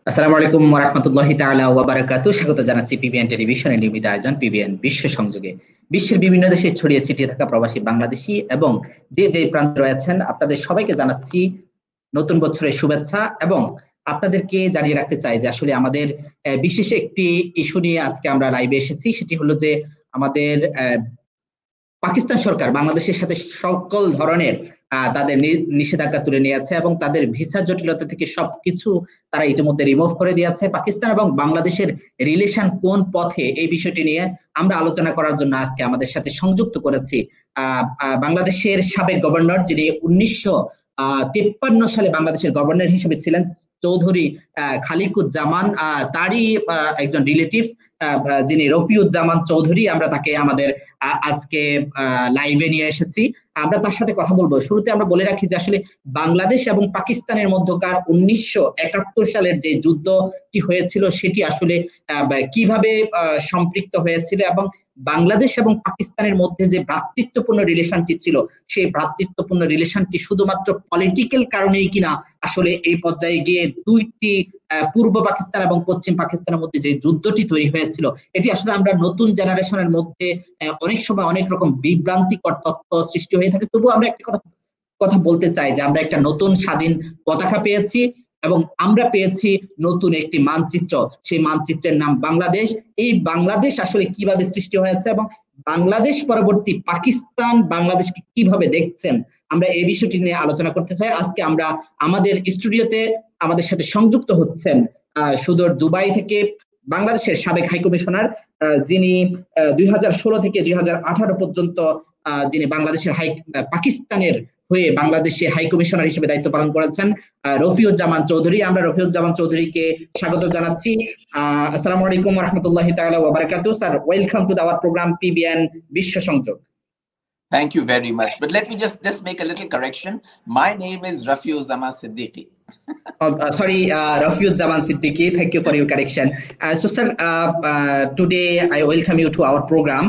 আসসালামু আলাইকুম ওয়া রাহমাতুল্লাহি তাআলা ওয়া বারাকাতুহু। স্বাগত জানাচ্ছি পিবিএন টেলিভিশনের নিয়মিত আয়োজন পিবিএন বিশ্ব সংযোগে। বিশ্বের বিভিন্ন দেশে ছড়িয়ে ছিটিয়ে থাকা প্রবাসী বাংলাদেশী এবং যে প্রান্তে রয়েছেন আপনাদের সবাইকে জানাচ্ছি নতুন বছরের শুভেচ্ছা এবং আপনাদেরকে জানিয়ে রাখতে চাই যে আসলে আমাদের বিশেষ একটি ইস্যু নিয়ে আজকে আমরা লাইভে এসেছি। সেটি হলো যে আমাদের পাকিস্তান সরকার বাংলাদেশের সাথে সকল ধরনের তাদের নিষেধাজ্ঞা তুলে নিয়েছে এবং তাদের ভিসা জটিলতা থেকে সবকিছু তারা ইতিমধ্যে রিমুভ করে দিয়েছে। পাকিস্তান এবং বাংলাদেশের রিলেশন কোন পথে, এই বিষয়টি নিয়ে আমরা আলোচনা করার জন্য আজকে আমাদের সাথে সংযুক্ত করেছি বাংলাদেশের সাবেক গভর্নর, যিনি 1953 সালে বাংলাদেশের গভর্নর হিসেবে ছিলেন, চৌধুরী খালিকুজ্জামান, তারই একজন রিলেটিভস যিনি রফিউজ্জামান চৌধুরী। আমরা তাকে আমাদের আজকে লাইভে নিয়ে এসেছি। আমরা তার সাথে কথা বলবো। শুরুতে আমরা বলে রাখি যে আসলে বাংলাদেশ এবং পাকিস্তানের মধ্যকার 1971 সালের যে যুদ্ধটি হয়েছিল সেটি আসলে কিভাবে সম্পৃক্ত হয়েছিল এবং বাংলাদেশ এবং পাকিস্তানের মধ্যে যে ভ্রাতৃত্বপূর্ণ রিলেশনটি ছিল সেই ভ্রাতৃত্বপূর্ণ রিলেশনটি শুধুমাত্র পলিটিক্যাল কারণেই কিনা আসলে এই পর্যায়ে গিয়ে দুইটি পূর্ব পাকিস্তান এবং পশ্চিম পাকিস্তানের মধ্যে যে যুদ্ধটি তৈরি হয়েছিল, এটি আসলে আমরা নতুন জেনারেশনের মধ্যে অনেক সময় অনেক রকম বিভ্রান্তিকর তথ্য সৃষ্টি হয়ে থাকে। তবুও আমরা একটা কথা বলতে চাই যে আমরা একটা নতুন স্বাধীন পতাকা পেয়েছি এবং আমরা পেয়েছি নতুন একটি মানচিত্র। সেই মানচিত্রের নাম বাংলাদেশ। এই বাংলাদেশ আসলে কিভাবে সৃষ্টি হয়েছে এবং বাংলাদেশ পরবর্তী পাকিস্তান বাংলাদেশকে কিভাবে দেখছেন, আমরা এই বিষয়টি নিয়ে আলোচনা করতে চাই। আজকে আমরা আমাদের স্টুডিওতে আমাদের সাথে সংযুক্ত হচ্ছেন সুদূর দুবাই থেকে বাংলাদেশের সাবেক হাইকমিশনার, যিনি 2016 থেকে 2018 পর্যন্ত যিনি বাংলাদেশের পাকিস্তানের হয়ে বাংলাদেশে হাইকমিশনার হিসেবে দায়িত্ব পালন করেছেন, রফিউজ্জামান চৌধুরী। আমরা রফিউজ্জামান চৌধুরীকে স্বাগত জানাচ্ছি। আসসালামু আলাইকুম ওয়া রাহমাতুল্লাহি তাআলা ওয়া বারাকাতুহু। Sir, welcome to our program PBN বিশ্ব সংযোগ। Thank you very much. But let me just make a little correction. My name is Rafiuzzaman Siddiqui. Sorry, Rafiuzzaman Siddiqui. Thank you for your correction. So, sir, today I welcome you to our program,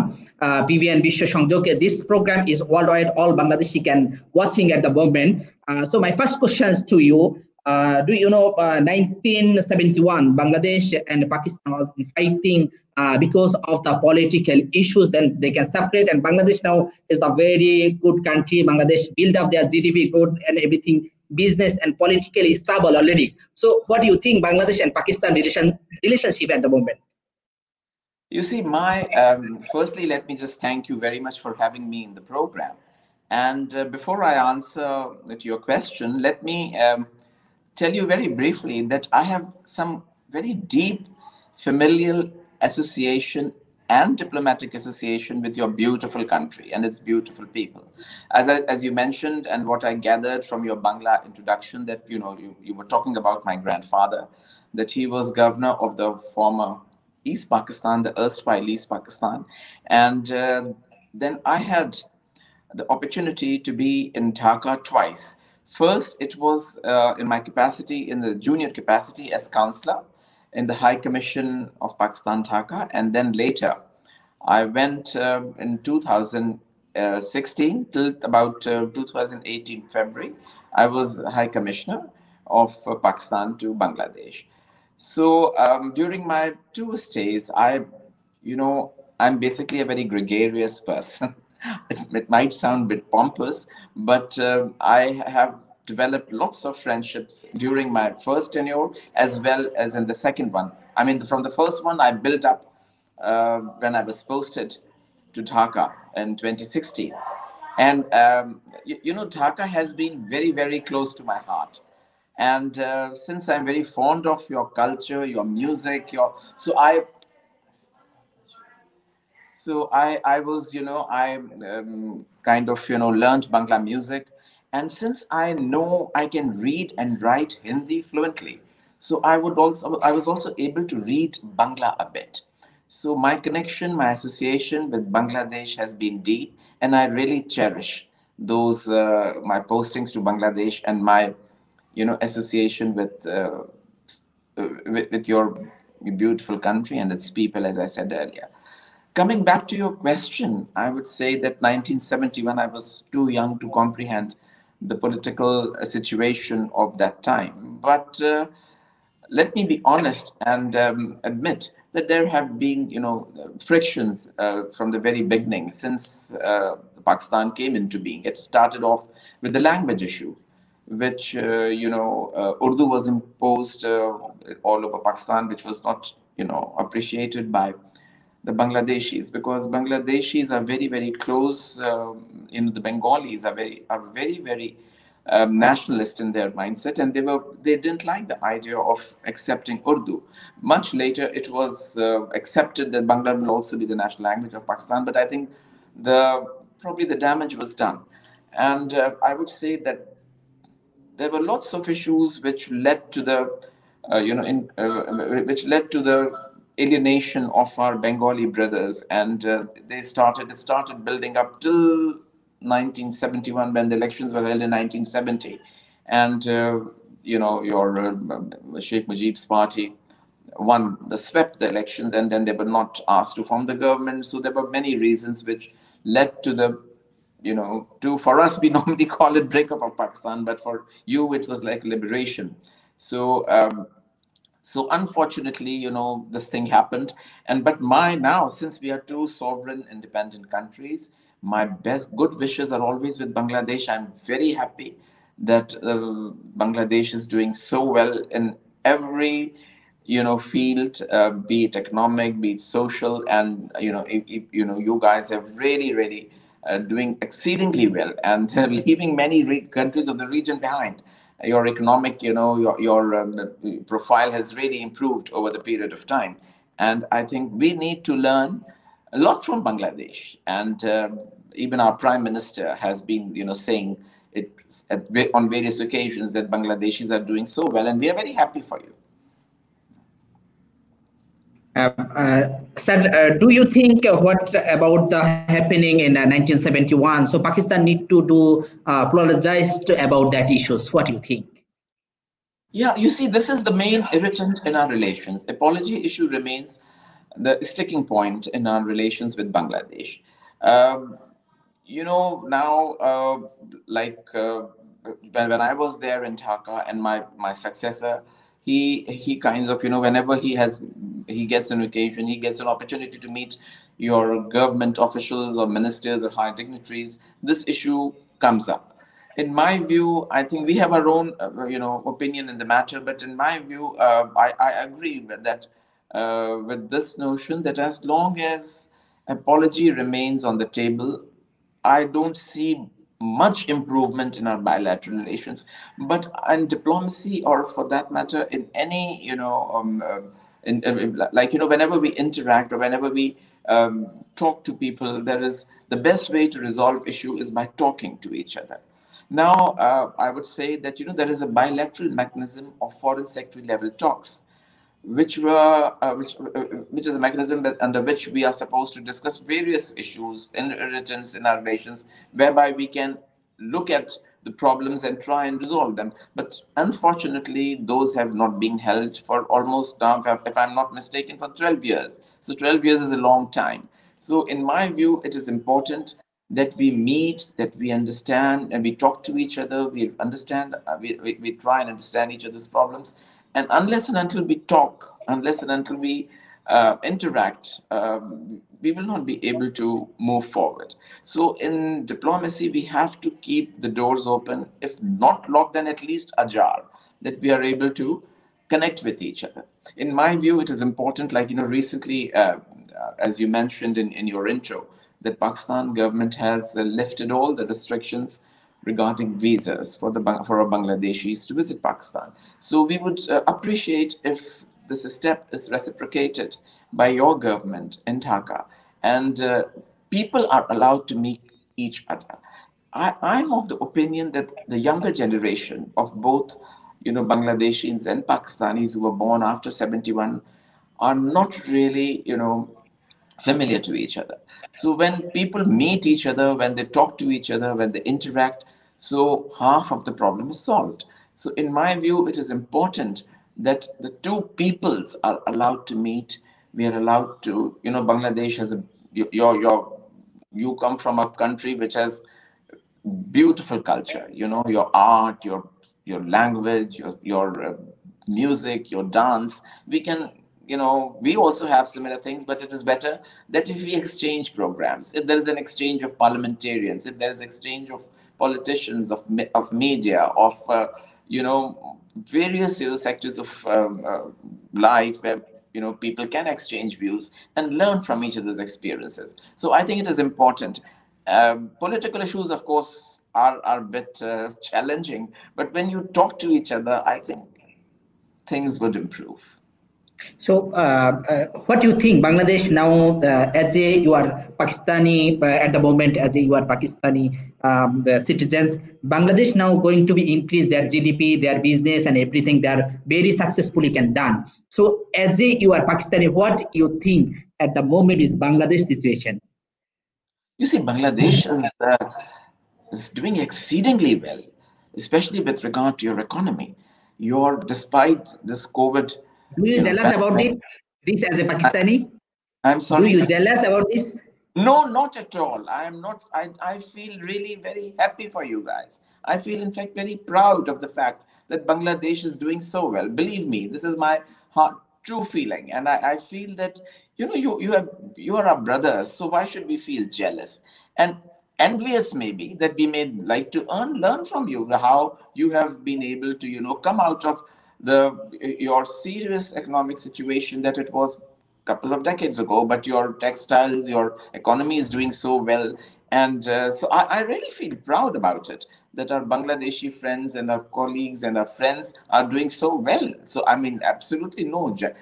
PVN Bisho Sangjog. This program is worldwide. All Bangladeshi can watching at the moment. So, my first question is to you. Do you know 1971 Bangladesh and Pakistan was fighting because of the political issues? Then they can separate, and Bangladesh now is a very good country. Bangladesh build up their GDP growth and everything, business and politically stable already. So what do you think Bangladesh and Pakistan relationship at the moment? You see, firstly, let me just thank you very much for having me in the program. And before I answer to your question, let me tell you very briefly that I have some very deep familial association and diplomatic association with your beautiful country and its beautiful people. As you mentioned, and what I gathered from your Bangla introduction, that you were talking about my grandfather, that he was governor of the former East Pakistan, the erstwhile East Pakistan. And then I had the opportunity to be in Dhaka twice. First, it was in my capacity, in the junior capacity as counselor in the High Commission of Pakistan, Dhaka. And then later, I went in 2016 till about 2018 February. I was High Commissioner of Pakistan to Bangladesh. So during my two stays, I'm basically a very gregarious person. It might sound a bit pompous, but I have developed lots of friendships during my first tenure as well as in the second one. I mean, from the first one, I built up when I was posted to Dhaka in 2016. And, Dhaka has been very, very close to my heart. And since I'm very fond of your culture, your music, I was, I kind of, learned Bangla music. And since I know I can read and write Hindi fluently, so I was also able to read Bangla a bit. So my connection, my association with Bangladesh has been deep, and I really cherish those, my postings to Bangladesh and my, association with your beautiful country and its people, as I said earlier. Coming back to your question, I would say that 1971, I was too young to comprehend the political situation of that time. But let me be honest and admit that there have been, frictions from the very beginning since Pakistan came into being. It started off with the language issue, which Urdu was imposed all over Pakistan, which was not appreciated by the Bangladeshis, because Bangladeshis are very, very close. The Bengalis are very nationalist in their mindset, and they didn't like the idea of accepting Urdu. Much later, it was accepted that Bangla will also be the national language of Pakistan, but I think the probably the damage was done, and I would say that there were lots of issues which led to the which led to the alienation of our Bengali brothers, and it started building up till 1971, when the elections were held in 1970, and your Sheikh Mujib's party won the swept the elections, and then they were not asked to form the government. So there were many reasons which led to the for us, we normally call it breakup of Pakistan, but for you it was like liberation. So unfortunately, this thing happened. But my now, since we are two sovereign independent countries, my best good wishes are always with Bangladesh. I'm very happy that Bangladesh is doing so well in every field, be it economic, be it social, and you guys have really doing exceedingly well, and leaving many countries of the region behind. Your economic, your profile has really improved over the period of time, and I think we need to learn a lot from Bangladesh. And even our Prime Minister has been, saying it on various occasions that Bangladeshis are doing so well, and we are very happy for you. Sir, do you think what about the happening in 1971? So Pakistan need to do apologize about that issues. What do you think? Yeah, you see, this is the main irritant in our relations. Apology issue remains the sticking point in our relations with Bangladesh. Um, now, when I was there in Dhaka, and my successor, he kinds of, whenever he gets an occasion, he gets an opportunity to meet your government officials or ministers or high dignitaries, this issue comes up. In my view, I think we have our own, opinion in the matter. But in my view, I agree with that, with this notion that as long as apology remains on the table, I don't see much improvement in our bilateral relations. But in diplomacy, or for that matter, in any, whenever we interact or whenever we talk to people, there is the best way to resolve issue is by talking to each other. Now, I would say that there is a bilateral mechanism of foreign secretary level talks, which is a mechanism under which we are supposed to discuss various issues and irritants in our relations, whereby we can look at the problems and try and resolve them. But unfortunately, those have not been held for almost now, if I'm not mistaken, for 12 years. So 12 years is a long time. So in my view, it is important that we meet, that we understand, and we talk to each other. We understand, we try and understand each other's problems. And unless and until we talk, unless and until we interact, we will not be able to move forward. So in diplomacy, we have to keep the doors open, if not locked, then at least ajar, that we are able to connect with each other. In my view, it is important, like, recently, as you mentioned in your intro, the Pakistan government has lifted all the restrictions regarding visas for our Bangladeshis to visit Pakistan. So we would appreciate if this step is reciprocated by your government in Dhaka, and people are allowed to meet each other. I'm of the opinion that the younger generation of both, Bangladeshis and Pakistanis who were born after 71 are not really, familiar to each other. So when people meet each other, when they talk to each other, when they interact, so half of the problem is solved. So in my view, it is important that the two peoples are allowed to meet. We are allowed to, Bangladesh has you come from a country which has beautiful culture, your art, your language, your music, your dance. We can, we also have similar things, but it is better that if we exchange programs, if there is an exchange of parliamentarians, if there is exchange of politicians, of media, of, various sectors of life where, people can exchange views and learn from each other's experiences. So I think it is important. Political issues, of course, are a bit challenging, but when you talk to each other, I think things would improve. So, what do you think Bangladesh now, as a you are Pakistani at the moment, as a you are Pakistani the citizens, Bangladesh now going to be increase their GDP, their business, and everything they are very successfully can done. So, as a you are Pakistani, what you think at the moment is Bangladesh situation? You see, Bangladesh is doing exceedingly well, especially with regard to your economy. Despite this COVID, Do you jealous about pandemic, it? This as a I, Pakistani, I'm do sorry. you jealous about this? No, not at all. I am not. I feel really very happy for you guys. I feel, in fact, very proud of the fact that Bangladesh is doing so well. Believe me, this is my heart true feeling. And I feel that, you are our brothers. So why should we feel jealous? And envious maybe that we may like to learn from you how you have been able to, come out of your serious economic situation that it was couple of decades ago, but your textiles, your economy is doing so well. And so I really feel proud about it, that our Bangladeshi friends and our colleagues and our friends are doing so well. So, I mean, absolutely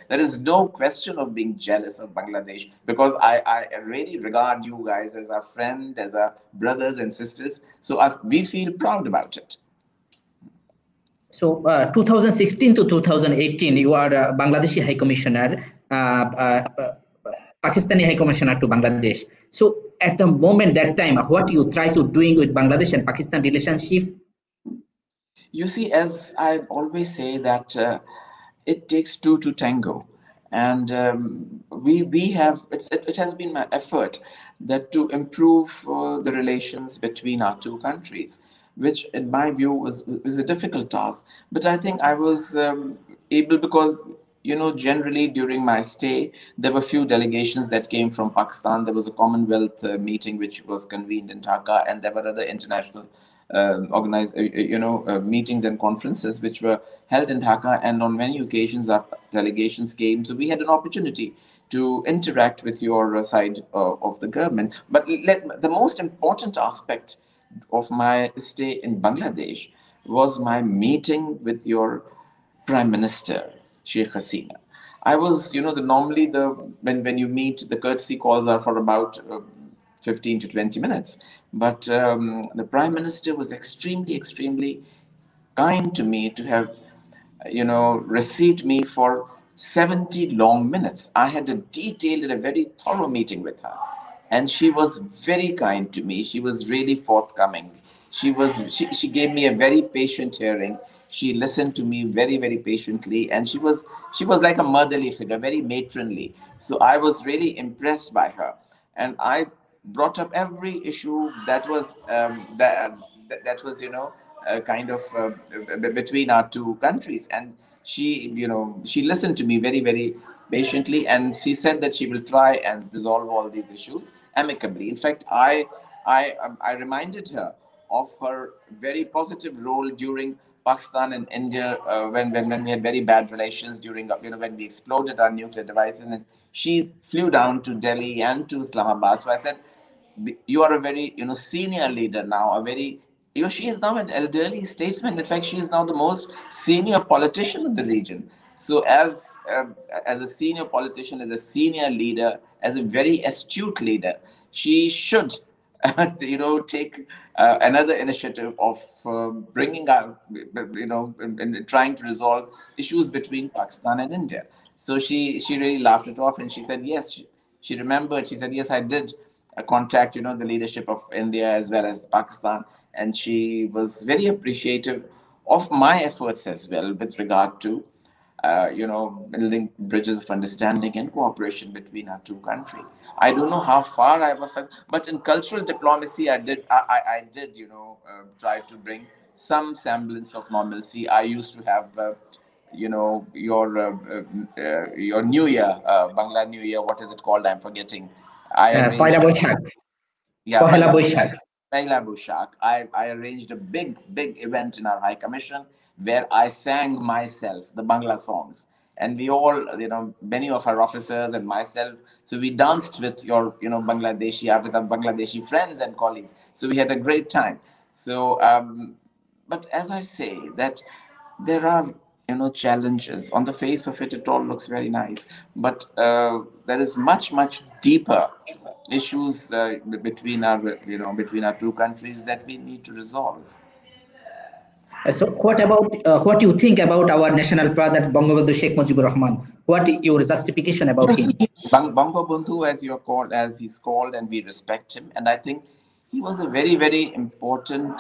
there is no question of being jealous of Bangladesh, because I really regard you guys as our friend, as our brothers and sisters. So we feel proud about it. So, 2016 to 2018, you are Bangladeshi High Commissioner, Pakistani High Commissioner to Bangladesh. So, at the moment, that time, what you try to doing with Bangladesh and Pakistan relationship? You see, as I always say, that it takes two to tango, and we have it has been my effort that to improve the relations between our two countries, which in my view was a difficult task. But I think I was able, because generally during my stay there were few delegations that came from Pakistan. There was a Commonwealth meeting which was convened in Dhaka, and there were other international organized, meetings and conferences which were held in Dhaka, and on many occasions our delegations came. So we had an opportunity to interact with your side of the government. But the most important aspect of my stay in Bangladesh was my meeting with your Prime Minister, Sheikh Hasina. I was, normally when you meet, the courtesy calls are for about 15 to 20 minutes. But the Prime Minister was extremely, extremely kind to me to have, received me for 70 long minutes. I had a detailed and a very thorough meeting with her. And she was very kind to me. She was really forthcoming. She gave me a very patient hearing. She listened to me very, very patiently, and she was like a motherly figure, very matronly. So I was really impressed by her, and I brought up every issue that was that was kind of between our two countries. And she listened to me very, very patiently, and she said that she will try and resolve all these issues amicably. In fact, I reminded her of her very positive role during Pakistan and India, when we had very bad relations during, when we exploded our nuclear devices, and she flew down to Delhi and to Islamabad. So I said, you are a very senior leader now, a very she is now an elderly statesman. In fact, she is now the most senior politician in the region. So as a senior politician, as a senior leader, as a very astute leader, she should take another initiative of bringing out, and trying to resolve issues between Pakistan and India. So she really laughed it off, and she said yes. She remembered. She said, yes, I did contact the leadership of India as well as Pakistan, and she was very appreciative of my efforts as well with regard to building bridges of understanding and cooperation between our two countries. I don't know how far I was, but in cultural diplomacy, I did, try to bring some semblance of normalcy. I used to have, your New Year, Bangla New Year. What is it called? I'm forgetting. I Poila arranged. Boishakh, Yeah, Pohela Boishakh. Paila Bushak. I arranged a big event in our High Commission where I sang myself the Bangla songs. And we all, many of our officers and myself, so we danced with your, with our Bangladeshi friends and colleagues. So we had a great time. So, but as I say, that there are, challenges. On the face of it, it all looks very nice. But there is much deeper issues between our two countries that we need to resolve. So what about what you think about our national brother Bangabandhu Sheikh Mujibur Rahman? What your justification about him? Bangabandhu, as he's called, and we respect him, and I think he was a very important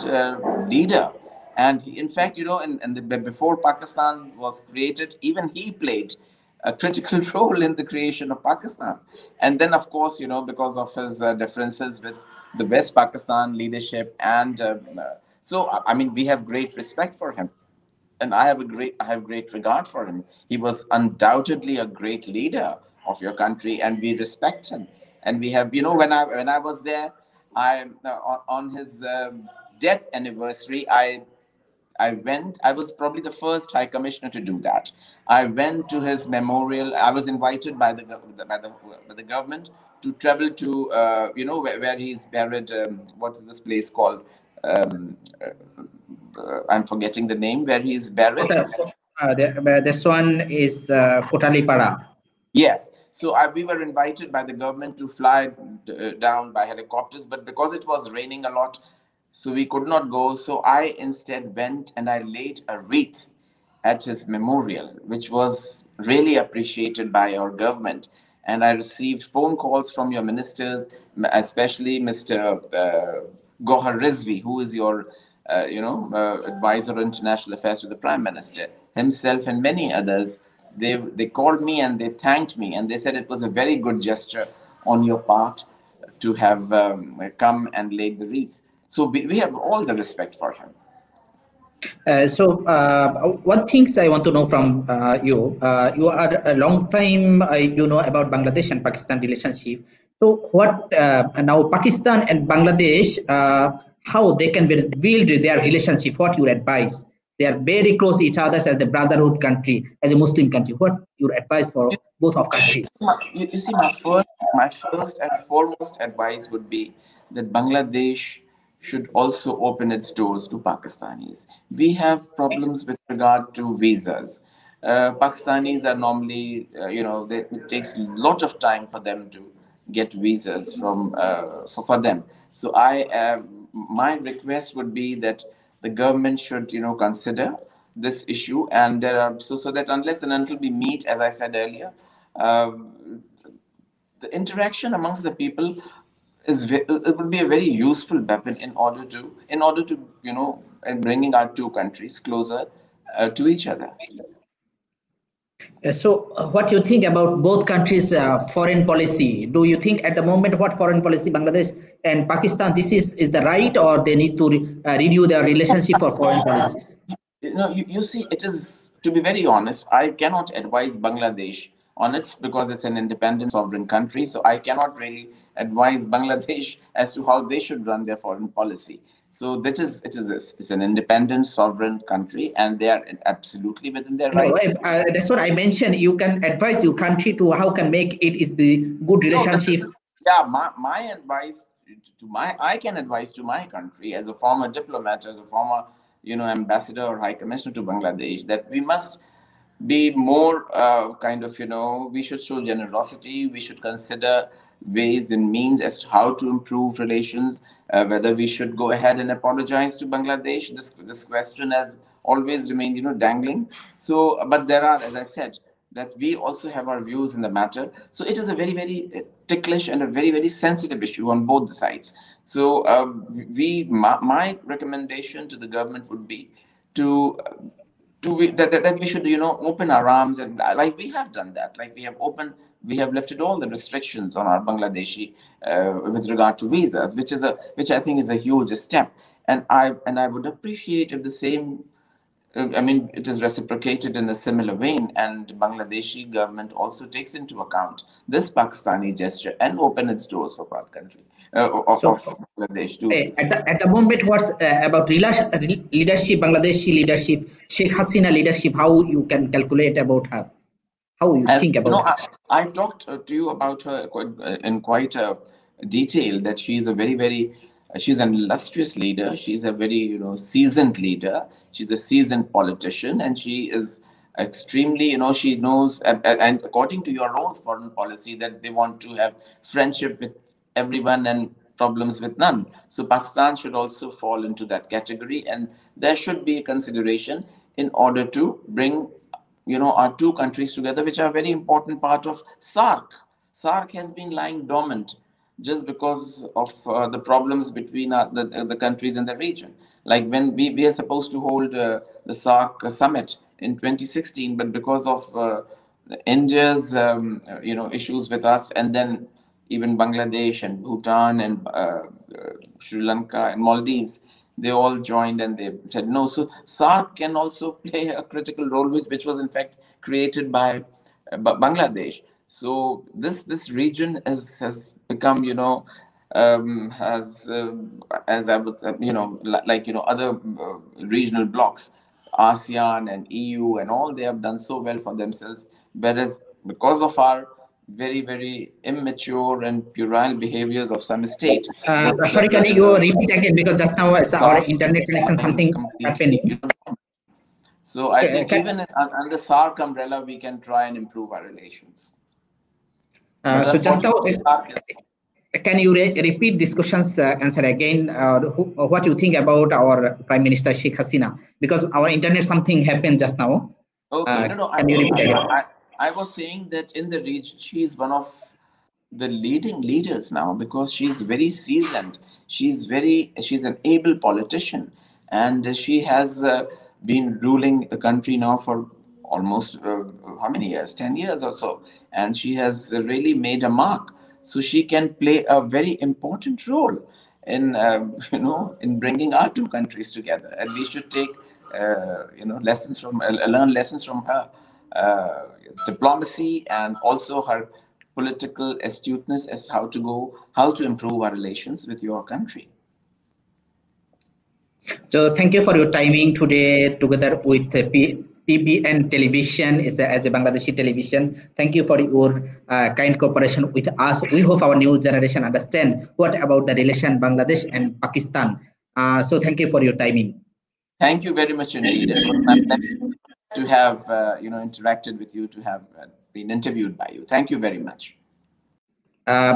leader. And in fact, before Pakistan was created, even he played a critical role in the creation of Pakistan. And then, of course, because of his differences with the West Pakistan leadership, and so I mean, we have great respect for him, and I have great regard for him. He was undoubtedly a great leader of your country, and we respect him. And we have, when I was there, I on his death anniversary, I went. I was probably the first High Commissioner to do that. I went to his memorial. I was invited by the government to travel to where he's buried. What is this place called? I'm forgetting the name where he's buried. This one is Kotalipara. Yes. So we were invited by the government to fly down by helicopters, but because it was raining a lot, so we could not go. So I instead went and I laid a wreath at his memorial, which was really appreciated by our government. And I received phone calls from your ministers, especially Mr. Gohar Rizvi, who is your advisor on international affairs to the Prime Minister, himself and many others. They called me and they thanked me, and they said it was a very good gesture on your part to have come and laid the wreath. So we have all the respect for him. One things I want to know from you. You are a long time, you know about Bangladesh and Pakistan relationship. So what now Pakistan and Bangladesh, how they can build their relationship? What your advice? They are very close to each other as the brotherhood country, as a Muslim country. What your advice for both of countries? You see, my first and foremost advice would be that Bangladesh should also open its doors to Pakistanis. We have problems with regard to visas. Pakistanis are normally, it takes a lot of time for them to get visas for them. So my request would be that the government should, consider this issue, and there are so that unless and until we meet, as I said earlier, the interaction amongst the people it would be a very useful weapon in order to and bringing our two countries closer to each other. What do you think about both countries' foreign policy? Do you think at the moment what foreign policy Bangladesh and Pakistan this is the right, or they need to review their relationship for foreign policies? You see, it is, to be very honest, I cannot advise Bangladesh on it because it's an independent sovereign country. So I cannot really advise Bangladesh as to how they should run their foreign policy. So it's an independent sovereign country, and they are absolutely within their rights. That's what I mentioned. You can advise your country to how can make it is the good relationship. My advice I can advise to my country as a former diplomat, as a former ambassador or high commissioner to Bangladesh, that we must be more we should show generosity. We should consider ways and means as to how to improve relations, whether we should go ahead and apologize to Bangladesh. This question has always remained dangling. So but there are, as I said, that we also have our views in the matter. So it is a very ticklish and a very sensitive issue on both the sides. So my recommendation to the government would be that we should open our arms, and like we have done that, like we have lifted all the restrictions on our Bangladeshi with regard to visas, which I think is a huge step. And I would appreciate if the same I mean, it is reciprocated in a similar vein, and Bangladeshi government also takes into account this Pakistani gesture and open its doors for our country So, of Bangladesh to. at the moment, what's about leadership, Bangladeshi leadership, Sheikh Hasina leadership? How you can calculate about her? How you As think you know, about her? I talked to you about her in quite detail. That she's a very, she's an illustrious leader. She's a very, seasoned leader. She's a seasoned politician, and she is extremely, she knows. And according to your own foreign policy, that they want to have friendship with everyone and problems with none. So Pakistan should also fall into that category, and there should be a consideration in order to bring our two countries together, which are a very important part of SAARC. SAARC has been lying dormant just because of the problems between the countries in the region. Like when we are supposed to hold the SAARC summit in 2016, but because of India's issues with us, and then even Bangladesh and Bhutan and Sri Lanka and Maldives, they all joined and they said no. So SAARC can also play a critical role, which was in fact created by Bangladesh. So this region has become as I would other regional blocs, ASEAN and EU and all, they have done so well for themselves, whereas because of our very immature and puerile behaviors of some state, Sorry, can you repeat again, because just now our SAARC internet is connection falling something happening. completely. So I think even under SAARC umbrella, we can try and improve our relations. So just now, SAARC can you repeat this question's answer again? What you think about our Prime Minister Sheikh Hasina? Because our internet something happened just now. Okay, Can you repeat again? I was saying that in the region, she is one of the leading leaders now, because she's very seasoned. She's an able politician, and she has been ruling the country now for almost how many years? 10 years or so, and she has really made a mark. So she can play a very important role in in bringing our two countries together, and we should take learn lessons from her diplomacy and also her political astuteness as how to improve our relations with your country. So thank you for your timing today together with PBN television as a Bangladeshi television. Thank you for your kind cooperation with us. We hope our new generation understand what about the relation Bangladesh and Pakistan. So thank you for your timing. Thank you very much indeed. It was my pleasure to have interacted with you, to have been interviewed by you. Thank you very much.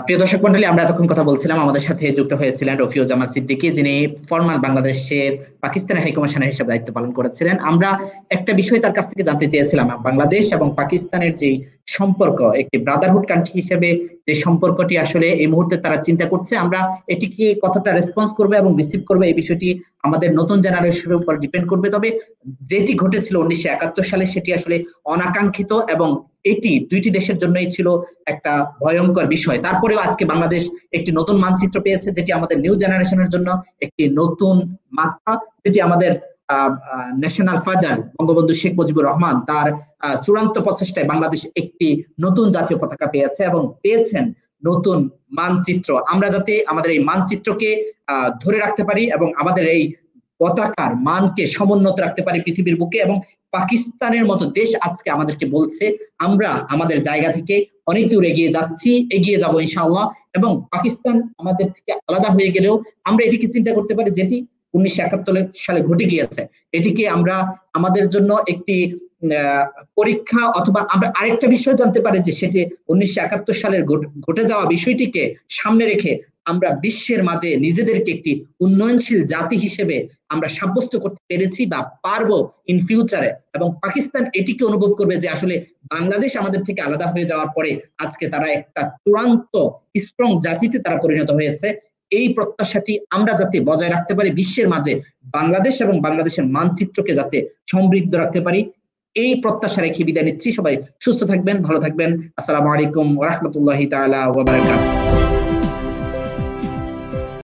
প্রিয় দর্শক মন্ডলী, আমরা এতক্ষণ কথা বলছিলাম, আমাদের সাথে যুক্ত হয়েছিলেন রফিউজ্জামান সিদ্দিকী, যিনি ফরমাল বাংলাদেশের পাকিস্তানের হাইকমিশনার হিসেবে দায়িত্ব পালন করেছিলেন। আমরা একটা বিষয় তার কাছ থেকে জানতে চেয়েছিলাম, বাংলাদেশ এবং পাকিস্তানের যে সম্পর্ক, একটি ব্রাদারহুড কান্ট্রি হিসেবে যে সম্পর্কটি আসলে এই মুহূর্তে তারা চিন্তা করছে, আমরা এটিকে কতটা রেসপন্স করবে এবং রিসিভ করবে, এই বিষয়টি আমাদের নতুন জেনারেশনের উপর ডিপেন্ড করবে। তবে যেটি ঘটেছিল 1971 সালে, সেটি আসলে অনাকাঙ্ক্ষিত এবং এটি দুইটি দেশের জন্যই ছিল একটা ভয়ঙ্কর বিষয়। তারপরেও আজকে বাংলাদেশ একটি নতুন মানচিত্র পেয়েছে, যেটি আমাদের নিউ জেনারেশনের জন্য একটি নতুন মাত্রা, যেটি আমাদের ন্যাশনাল ফাদার বঙ্গবন্ধু শেখ মুজিবুর রহমান তার চূড়ান্ত প্রচেষ্টায় বাংলাদেশ একটি নতুন জাতীয় পতাকা পেয়েছে এবং পেয়েছেন নতুন মানচিত্র। আমরা যাতে আমাদের এই মানচিত্রকে ধরে রাখতে পারি এবং আমাদের এই পতাকার মানকে সমুন্নত রাখতে পারি পৃথিবীর বুকে, এবং পাকিস্তানের মতো দেশ আজকে আমাদেরকে বলছে আমরা আমাদের জায়গা থেকে অনেক দূর এগিয়ে যাচ্ছি, এগিয়ে যাব ইনশাআল্লাহ। এবং পাকিস্তান আমাদের থেকে আলাদা হয়ে গেলেও আমরা এটিকে চিন্তা করতে পারি, যেটি 1971 সালে ঘটে গিয়েছে, এটিকে আমরা আমাদের জন্য একটি পরীক্ষা, অথবা আমরা আরেকটা বিষয় জানতে পারি যে সেটি 1971 সালের ঘটে যাওয়া বিষয়টিকে সামনে রেখে আমরা বিশ্বের মাঝে নিজেদেরকে একটি উন্নয়নশীল জাতি হিসেবে আমরা সাব্যস্ত করতে পেরেছি বা পারবো ইন ফিউচারে। এবং পাকিস্তান এটিকে অনুভব করবে যে আসলে বাংলাদেশ আমাদের থেকে আলাদা হয়ে যাওয়ার পরে আজকে তারা একটা চূড়ান্ত স্ট্রং জাতিতে তারা পরিণত হয়েছে। এই প্রত্যাশাটি আমরা যাতে বজায় রাখতে পারি বিশ্বের মাঝে, বাংলাদেশ এবং বাংলাদেশের মানচিত্রকে যাতে সমৃদ্ধ রাখতে পারি, এই প্রত্যাশা রেখে বিদায় নিচ্ছি। সবাই সুস্থ থাকবেন, ভালো থাকবেন। আসসালামু আলাইকুম ওয়া রাহমাতুল্লাহি তাআলা ওয়া বারাকাতুহু।